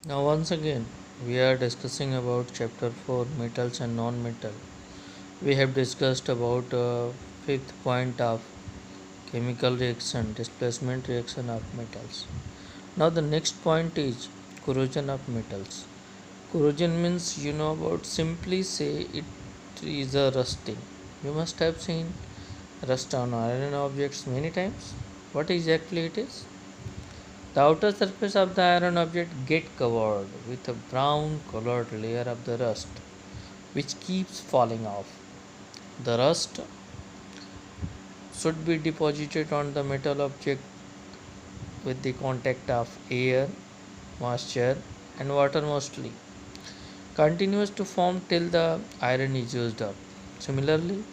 Now, once again, we are discussing about chapter 4 metals and non metal. We have discussed about fifth point of chemical reaction, displacement reaction of metals. Now, the next point is corrosion of metals. Corrosion means you know about simply say it is a rusting. You must have seen rust on iron objects many times. What exactly it is? The outer surface of the iron object get covered with a brown colored layer of the rust which keeps falling off. The rust should be deposited on the metal object with the contact of air, moisture and water mostly. Continues to form till the iron is used up. Similarly,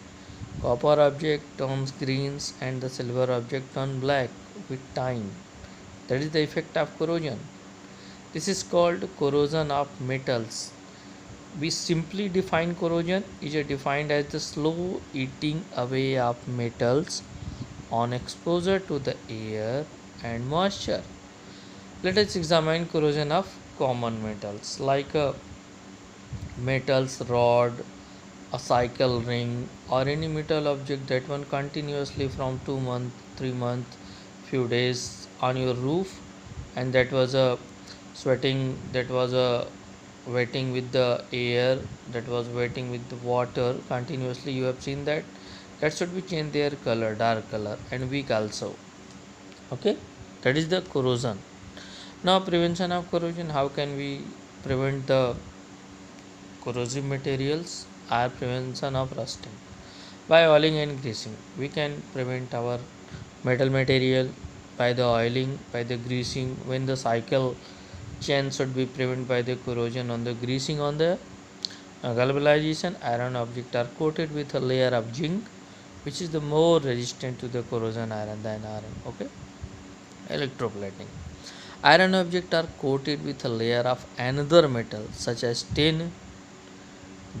copper object turns greens and the silver object turns black with time. That is the effect of corrosion. This is called corrosion of metals. We simply define corrosion is defined as the slow eating away of metals on exposure to the air and moisture. Let us examine corrosion of common metals like metals rod, a cycle ring, or any metal object that one continuously from 2 months, 3 months, few days on your roof, and that was a sweating, that was a wetting with the air, that was wetting with the water continuously. You have seen that. That should be change their color, dark color, and weak also. Okay, that is the corrosion. Now, prevention of corrosion. How can we prevent the corrosive materials? Are prevention of rusting by oiling and greasing. We can prevent our metal material by the oiling, by the greasing. When the cycle chain should be prevented by the corrosion on the greasing on the galvanization. Iron objects are coated with a layer of zinc, which is the more resistant to the corrosion iron than iron. Okay, electroplating. Iron objects are coated with a layer of another metal such as tin,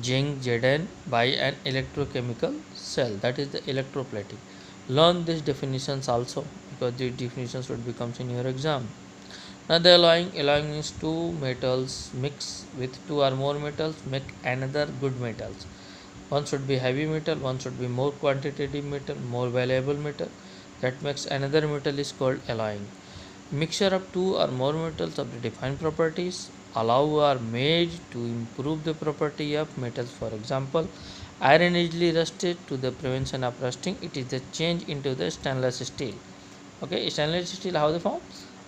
zinc, Zn by an electrochemical cell. That is the electroplating. Learn these definitions also because these definitions would become in your exam. Now the alloying means two metals mix with two or more metals make another good metals. One should be heavy metal, one should be more quantitative metal, more valuable metal. That makes another metal is called alloying. Mixture of two or more metals of the defined properties allow are made to improve the property of metals. For example, iron easily rusted. To the prevention of rusting, it is the change into the stainless steel. Okay, stainless steel how they form?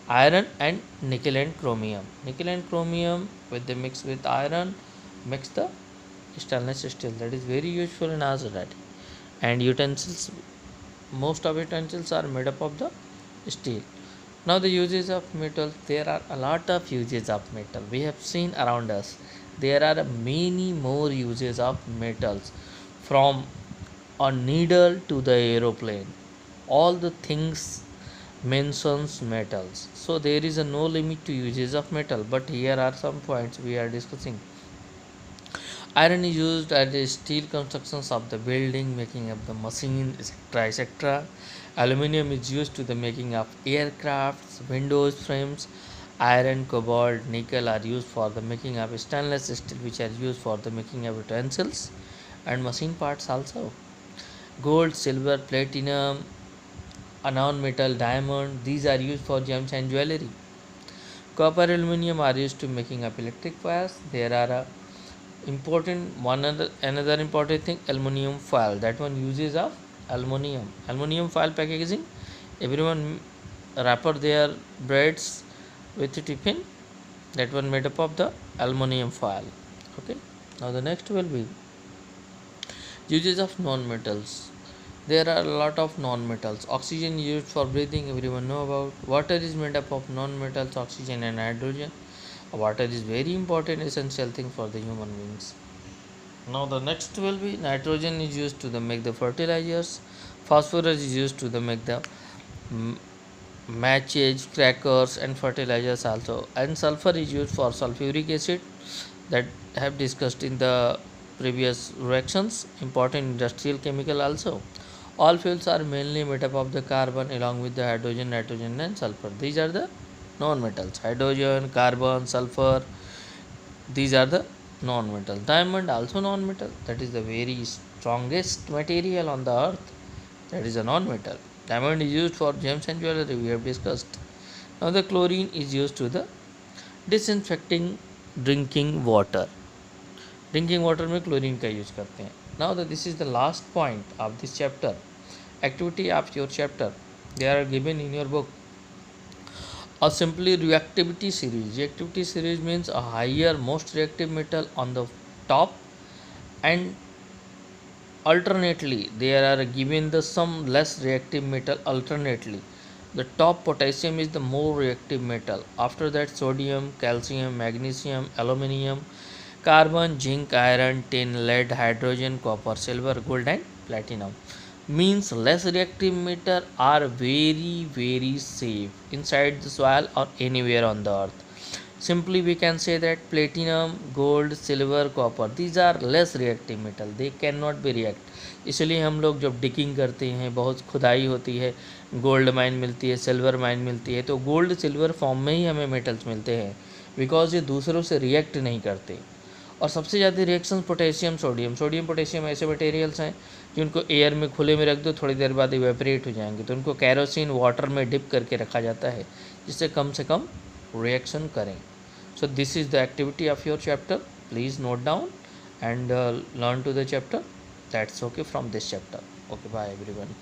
Iron and nickel and chromium. Nickel and chromium with the mix with iron makes the stainless steel. That is very useful in our society. And utensils, most of utensils are made up of the steel. Now the uses of metal, there are a lot of uses of metal. We have seen around us. There are many more uses of metals, from a needle to the aeroplane. All the things mentions metals. So there is a no limit to uses of metal. But here are some points we are discussing. Iron is used as the steel constructions of the building, making of the machine, etc. etc. Aluminium is used to the making of aircrafts, windows frames. Iron, cobalt, nickel are used for the making of stainless steel, which are used for the making of utensils and machine parts also. Gold, silver, platinum, a non-metal diamond, these are used for gems and jewelry. Copper, aluminum are used to making of electric wires. There are important one another important thing, aluminum foil. That one uses of aluminum foil packaging. Everyone wrapper their breads with tiffin. That one made up of the aluminum foil. Okay. Now the next will be uses of non-metals. There are a lot of non-metals. Oxygen used for breathing, everyone know about. Water is made up of non-metals, oxygen and hydrogen. Water is very important essential thing for the human beings. Now the next will be nitrogen is used to the make the fertilizers. Phosphorus is used to the make the matches, crackers and fertilizers also. And sulfur is used for sulfuric acid that have discussed in the previous reactions. Important industrial chemical also. All fuels are mainly made up of the carbon along with the hydrogen, nitrogen and sulfur. These are the non-metals. Hydrogen, carbon, sulfur, these are the non-metal. Diamond also non-metal, that is the very strongest material on the earth, that is a non-metal. Diamond is used for gems and jewelry, we have discussed. Now the chlorine is used to the disinfecting drinking water. Drinking water में chlorine का use करते हैं. Now this is the last point of this chapter. Activity of your chapter, they are given in your book. A simply reactivity series. Reactivity series means a higher most reactive metal on the top, and alternately there are given the some less reactive metal alternately. The top potassium is the more reactive metal. After that sodium, calcium, magnesium, aluminium, carbon, zinc, iron, tin, lead, hydrogen, copper, silver, gold and platinum. Means less reactive metal are very safe inside the soil or anywhere on the earth. Simply we can say that platinum, gold, silver, copper, these are less reactive metal, they cannot be react. इसलिए हम लोग जब digging करते हैं, बहुत खुदाई होती है, गोल्ड माइन मिलती है, सिल्वर माइन मिलती है, तो गोल्ड सिल्वर फॉर्म में ही हमें मेटल्स मिलते हैं, बिकॉज ये दूसरों से रिएक्ट नहीं करते. और सबसे ज़्यादा reaction potassium sodium, sodium potassium ऐसे मटेरियल्स हैं जिनको एयर में खुले में रख दो, थोड़ी देर बाद इवेपरेट हो जाएंगे, तो उनको कैरोसिन वाटर में डिप करके रखा जाता है जिससे कम से कम रिएक्शन करें. So this is the activity of your chapter. Please note down and learn to the chapter. That's okay from this chapter. Okay, bye everyone.